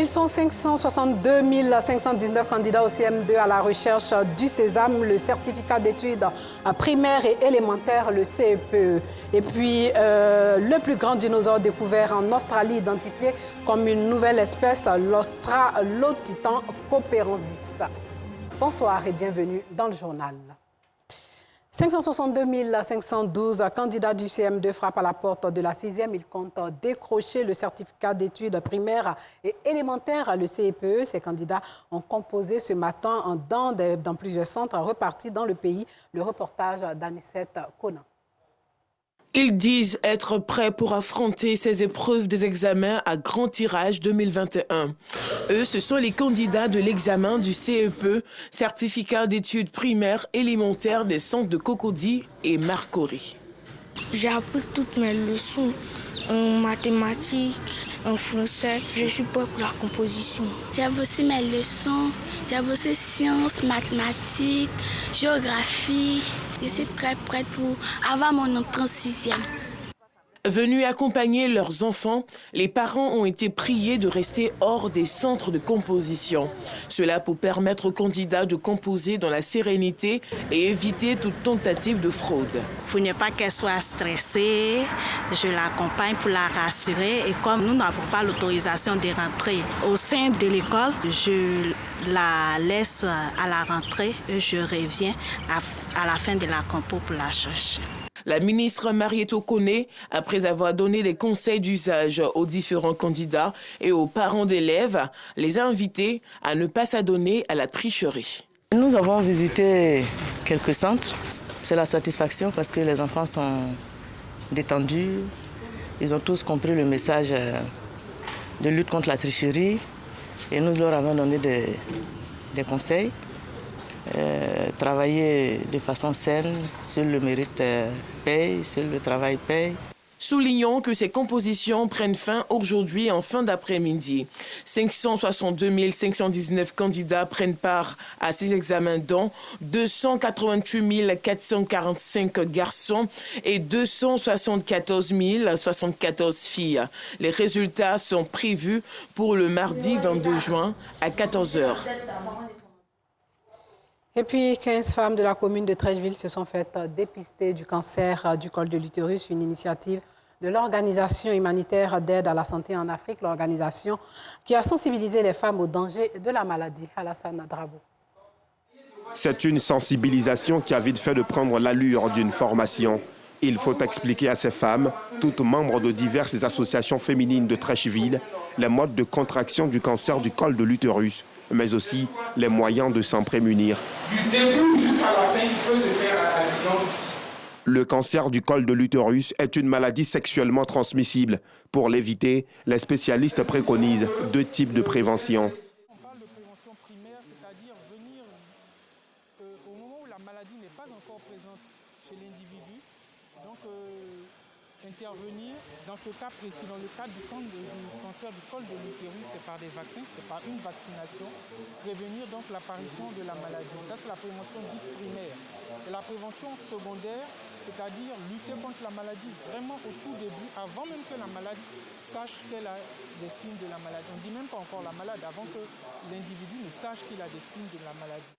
Ils sont 562 519 candidats au CM2 à la recherche du Sésame, le certificat d'études primaires et élémentaires, le CEPE. Et puis, le plus grand dinosaure découvert en Australie, identifié comme une nouvelle espèce, l'Australotitan cooperensis. Bonsoir et bienvenue dans le journal. 562 512 candidats du CM2 frappent à la porte de la 6e. Ils comptent décrocher le certificat d'études primaires et élémentaires, le CEPE. Ces candidats ont composé ce matin dans plusieurs centres repartis dans le pays. Le reportage d'Anicette Conan. Ils disent être prêts pour affronter ces épreuves des examens à grand tirage 2021. Eux, ce sont les candidats de l'examen du CEPE, certificat d'études primaires élémentaires des centres de Cocody et Marcory. J'ai appris toutes mes leçons en mathématiques, en français. Je suis prêt pour la composition. J'ai bossé mes leçons, j'ai bossé sciences, mathématiques, géographie. Je suis très prête pour avoir mon entrée en 6e. Venus accompagner leurs enfants, les parents ont été priés de rester hors des centres de composition. Cela pour permettre aux candidats de composer dans la sérénité et éviter toute tentative de fraude. Pour ne pas qu'elle soit stressée, je l'accompagne pour la rassurer. Et comme nous n'avons pas l'autorisation de rentrer au sein de l'école, je la laisse à la rentrée et je reviens à la fin de la compo pour la chercher. La ministre Mariette Okone, après avoir donné des conseils d'usage aux différents candidats et aux parents d'élèves, les a invités à ne pas s'adonner à la tricherie. Nous avons visité quelques centres. C'est la satisfaction parce que les enfants sont détendus. Ils ont tous compris le message de lutte contre la tricherie et nous leur avons donné des conseils. Travailler de façon saine, sur le mérite paye, sur le travail paye. Soulignons que ces compositions prennent fin aujourd'hui en fin d'après-midi. 562 519 candidats prennent part à ces examens dont 288 445 garçons et 274 074 filles. Les résultats sont prévus pour le mardi 22 juin à 14 h. Et puis, 15 femmes de la commune de Treichville se sont faites dépister du cancer du col de l'utérus, une initiative de l'organisation humanitaire d'aide à la santé en Afrique, l'organisation qui a sensibilisé les femmes au danger de la maladie. Alassane Drabo. C'est une sensibilisation qui a vite fait de prendre l'allure d'une formation. Il faut expliquer à ces femmes, toutes membres de diverses associations féminines de Treichville, les modes de contraction du cancer du col de l'utérus, mais aussi les moyens de s'en prémunir. Du début jusqu'à la fin, il peut se faire à distance. Le cancer du col de l'utérus est une maladie sexuellement transmissible. Pour l'éviter, les spécialistes préconisent 2 types de prévention. On parle de prévention primaire, c'est-à-dire venir au moment où la maladie n'est pas encore présente chez l'individu. Donc, intervenir dans ce cas précis, dans le cadre du cancer du col de l'utérus, c'est par des vaccins, c'est par une vaccination, prévenir donc l'apparition de la maladie. Ça, c'est la prévention dite primaire. Et la prévention secondaire, c'est-à-dire lutter contre la maladie vraiment au tout début, avant même que la malade sache qu'elle a des signes de la maladie. On ne dit même pas encore la malade, avant que l'individu ne sache qu'il a des signes de la maladie.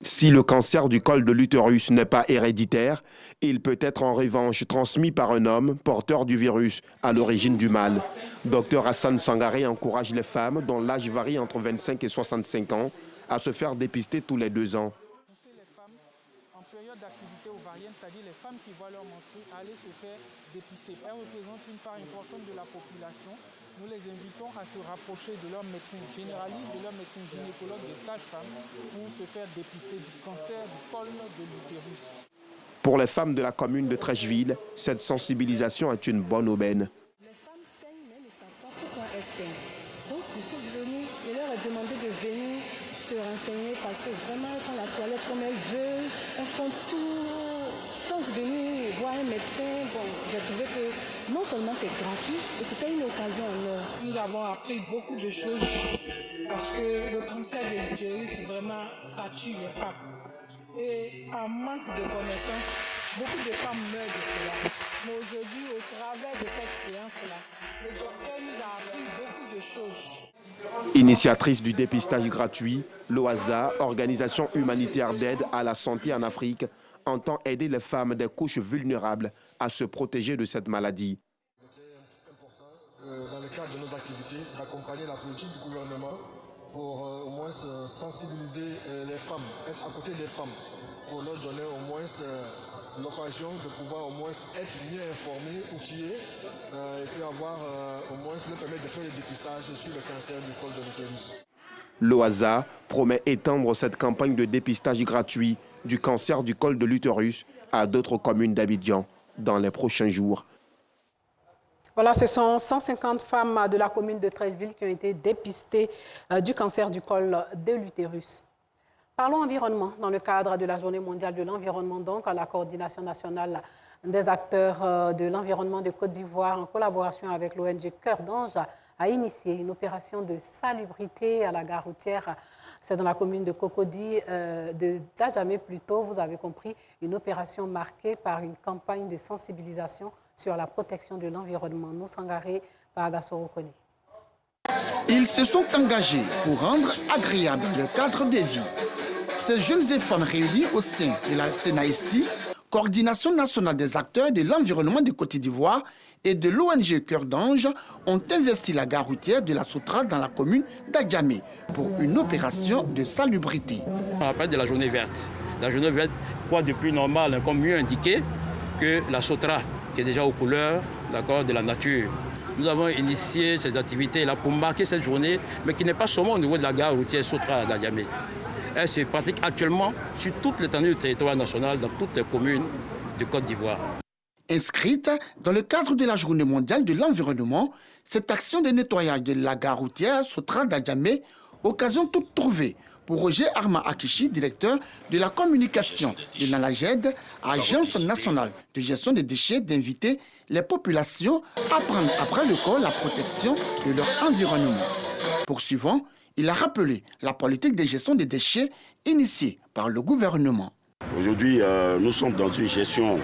Si le cancer du col de l'utérus n'est pas héréditaire, il peut être en revanche transmis par un homme porteur du virus à l'origine du mal. Dr Hassan Sangaré encourage les femmes dont l'âge varie entre 25 et 65 ans à se faire dépister tous les 2 ans. Les femmes en période d'activité ovarienne, c'est-à-dire les femmes qui voient leur menstrues, aller se faire dépister. Elles représentent une part importante de la population. Nous les invitons à se rapprocher de leur médecin généraliste, de leur médecin gynécologue, des sages-femmes, pour se faire dépister du cancer du col de l'utérus. Pour les femmes de la commune de Treichville, cette sensibilisation est une bonne aubaine. Les femmes saignent, mais ne savent pas pourquoi elles saignent. Donc, je suis venue, je leur ai demandé de venir se renseigner parce que vraiment, elles font la toilette comme elles veulent, elles font tout sans venir voir un médecin. Bon, j'ai trouvé que non seulement c'est gratuit, mais c'était une occasion en or. Nous avons appris beaucoup de choses parce que le cancer de l'utérus, vraiment, ça tue les femmes. Et en manque de connaissances, beaucoup de femmes meurent de cela. Mais aujourd'hui, au travers de cette séance-là, le docteur nous a appris beaucoup de choses. Initiatrice du dépistage gratuit, l'OASA, organisation humanitaire d'aide à la santé en Afrique, entend aider les femmes des couches vulnérables à se protéger de cette maladie. C'est important, dans le cadre de nos activités, d'accompagner la politique du gouvernement pour au moins sensibiliser les femmes, être à côté des femmes, pour leur donner au moins l'occasion de pouvoir au moins être mieux informés, outillés, et puis avoir au moins leur permettre de faire des dépistages sur le cancer du col de l'utérus. L'OASA promet étendre cette campagne de dépistage gratuit du cancer du col de l'utérus à d'autres communes d'Abidjan dans les prochains jours. Voilà, ce sont 150 femmes de la commune de Treichville qui ont été dépistées du cancer du col de l'utérus. Parlons environnement. Dans le cadre de la Journée mondiale de l'environnement, donc, la coordination nationale des acteurs de l'environnement de Côte d'Ivoire, en collaboration avec l'ONG Cœur d'Ange, a initié une opération de salubrité à la gare routière. C'est dans la commune de Cocody, de Djamé plutôt, vous avez compris, une opération marquée par une campagne de sensibilisation sur la protection de l'environnement. Nous s'engager par Agassoro Koni. Ils se sont engagés pour rendre agréable le cadre de vie. Ces jeunes et femmes réunies au sein de la CNAICI, Coordination nationale des acteurs de l'environnement de Côte d'Ivoire, et de l'ONG Cœur d'Ange, ont investi la gare routière de la Sotra dans la commune d'Adjamé pour une opération de salubrité. On appelle de la journée verte. La journée verte, quoi de plus normal, comme mieux indiqué que la Sotra, qui est déjà aux couleurs de la nature. Nous avons initié ces activités-là pour marquer cette journée, mais qui n'est pas seulement au niveau de la gare routière Sotra d'Adjamé. Elle se pratique actuellement sur toute l'étendue du territoire national, dans toutes les communes de Côte d'Ivoire. Inscrite dans le cadre de la Journée mondiale de l'environnement, cette action de nettoyage de la gare routière Sotra d'Adjamé, occasion toute trouvée pour Roger Arma Akichi, directeur de la communication de l'ANAGED, Agence nationale de gestion des déchets, d'inviter les populations à prendre après le corps la protection de leur environnement. Poursuivant, il a rappelé la politique de gestion des déchets initiée par le gouvernement. Aujourd'hui, nous sommes dans une gestion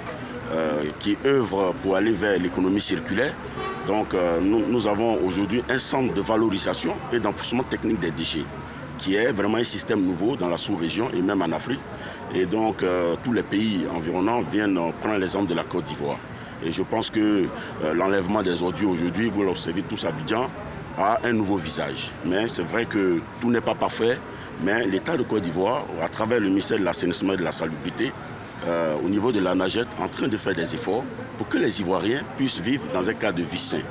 qui œuvre pour aller vers l'économie circulaire. Donc nous avons aujourd'hui un centre de valorisation et d'enfouissement technique des déchets, qui est vraiment un système nouveau dans la sous-région et même en Afrique. Et donc tous les pays environnants viennent prendre l'exemple de la Côte d'Ivoire. Et je pense que l'enlèvement des ordures aujourd'hui, vous l'observez tous à Abidjan, a un nouveau visage. Mais c'est vrai que tout n'est pas parfait, mais l'État de Côte d'Ivoire, à travers le ministère de l'Assainissement et de la Salubrité, au niveau de la NAGED, en train de faire des efforts pour que les Ivoiriens puissent vivre dans un cadre de vie sain.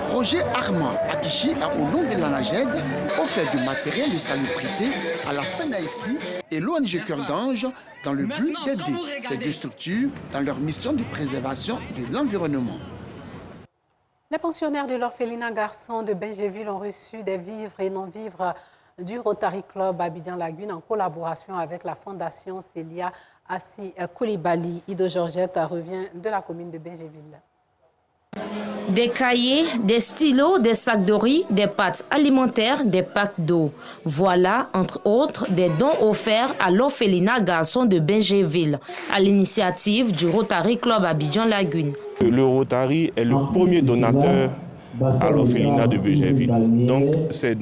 Roger Armand Akichi a, au nom de la NAGED, offert du matériel de salubrité à la CNAICI et l'ONG Cœur d'Ange dans le but d'aider ces deux structures dans leur mission de préservation de l'environnement. Les pensionnaires de l'orphelinat garçon de Benjéville ont reçu des vivres et non-vivres du Rotary Club Abidjan-Lagune en collaboration avec la Fondation Célia Assi Koulibaly. Ido Georgette revient de la commune de Benjéville. Des cahiers, des stylos, des sacs de riz, des pâtes alimentaires, des packs d'eau. Voilà, entre autres, des dons offerts à l'orphelinat garçon de Benjéville, à l'initiative du Rotary Club Abidjan-Lagune. Le Rotary est le premier donateur à l'orphelinat de Benjéville. Donc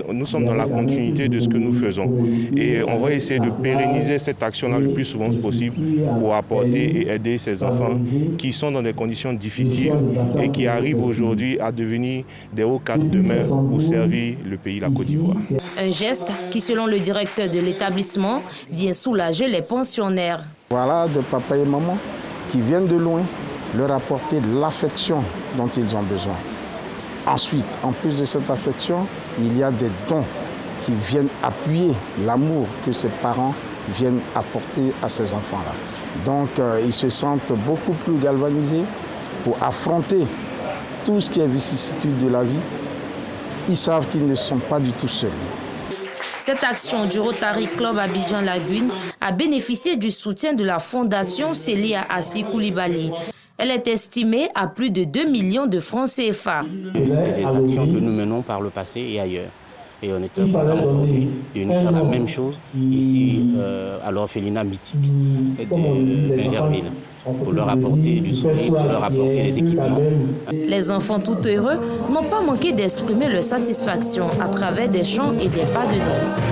nous sommes dans la continuité de ce que nous faisons. Et on va essayer de pérenniser cette action-là le plus souvent possible pour apporter et aider ces enfants qui sont dans des conditions difficiles et qui arrivent aujourd'hui à devenir des hauts cadres demain pour servir le pays, la Côte d'Ivoire. Un geste qui, selon le directeur de l'établissement, vient soulager les pensionnaires. Voilà des papas et mamans qui viennent de loin leur apporter l'affection dont ils ont besoin. Ensuite, en plus de cette affection, il y a des dons qui viennent appuyer l'amour que ces parents viennent apporter à ces enfants-là. Donc, ils se sentent beaucoup plus galvanisés pour affronter tout ce qui est vicissitude de la vie. Ils savent qu'ils ne sont pas du tout seuls. Cette action du Rotary Club Abidjan-Lagune a bénéficié du soutien de la Fondation Célia Assi Koulibaly. Elle est estimée à plus de 2 millions de francs CFA. C'est des actions que nous menons par le passé et ailleurs. Et on est très content aujourd'hui de faire la même chose ici à l'orphelinat mythique de Benjéville. pour leur apporter du soutien, pour leur apporter des équipements. Les enfants tout heureux n'ont pas manqué d'exprimer leur satisfaction à travers des chants et des pas de danse.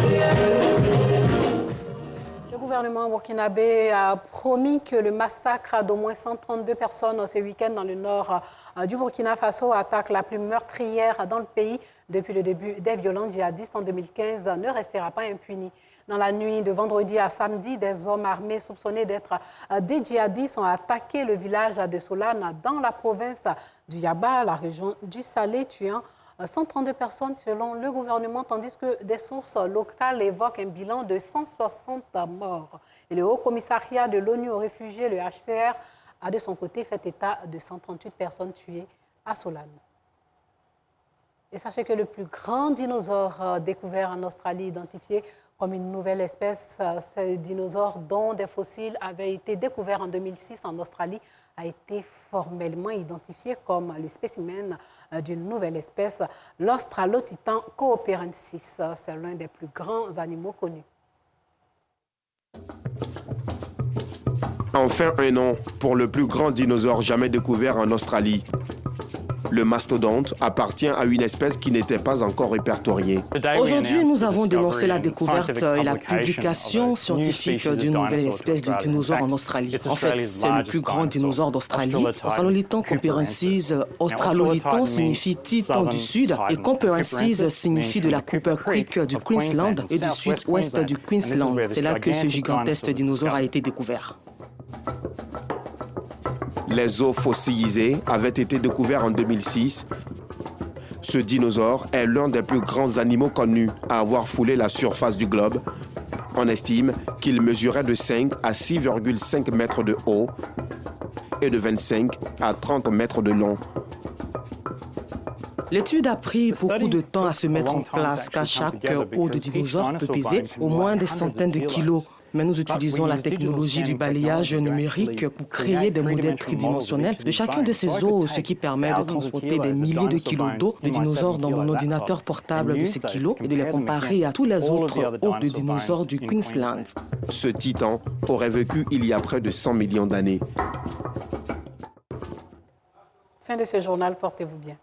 Le gouvernement burkinabé a promis que le massacre d'au moins 132 personnes ce week-end dans le nord du Burkina Faso, attaque la plus meurtrière dans le pays depuis le début des violences djihadistes en 2015, ne restera pas impuni. Dans la nuit de vendredi à samedi, des hommes armés soupçonnés d'être des djihadistes ont attaqué le village de Solane dans la province du Yaba, la région du Salé, tuant 132 personnes selon le gouvernement, tandis que des sources locales évoquent un bilan de 160 morts. Et le Haut Commissariat de l'ONU aux réfugiés, le HCR, a de son côté fait état de 138 personnes tuées à Solane. Et sachez que le plus grand dinosaure découvert en Australie, identifié comme une nouvelle espèce, ce dinosaure dont des fossiles avaient été découverts en 2006 en Australie, a été formellement identifié comme le spécimen d'une nouvelle espèce, l'Australotitan cooperensis. C'est l'un des plus grands animaux connus. Enfin un nom pour le plus grand dinosaure jamais découvert en Australie. Le mastodonte appartient à une espèce qui n'était pas encore répertoriée. Aujourd'hui, nous avons dénoncé la découverte et la publication scientifique d'une nouvelle espèce de dinosaure en Australie. En fait, c'est le plus grand dinosaure d'Australie. Australolitan cooperensis. Australolitan signifie titan du sud et cooperensis signifie de la Cooper Creek du Queensland et du sud-ouest du Queensland. C'est là que ce gigantesque dinosaure a été découvert. Les os fossilisés avaient été découverts en 2006. Ce dinosaure est l'un des plus grands animaux connus à avoir foulé la surface du globe. On estime qu'il mesurait de 5 à 6,5 mètres de haut et de 25 à 30 mètres de long. L'étude a pris beaucoup de temps à se mettre en place, car chaque os de dinosaure peut peser au moins des centaines de kilos. Mais nous utilisons la technologie du balayage numérique pour créer des modèles tridimensionnels de chacun de ces os, ce qui permet de transporter des milliers de kilos d'os de dinosaures dans mon ordinateur portable de 7 kilos et de les comparer à tous les autres os de dinosaures du Queensland. Ce titan aurait vécu il y a près de 100 millions d'années. Fin de ce journal, portez-vous bien.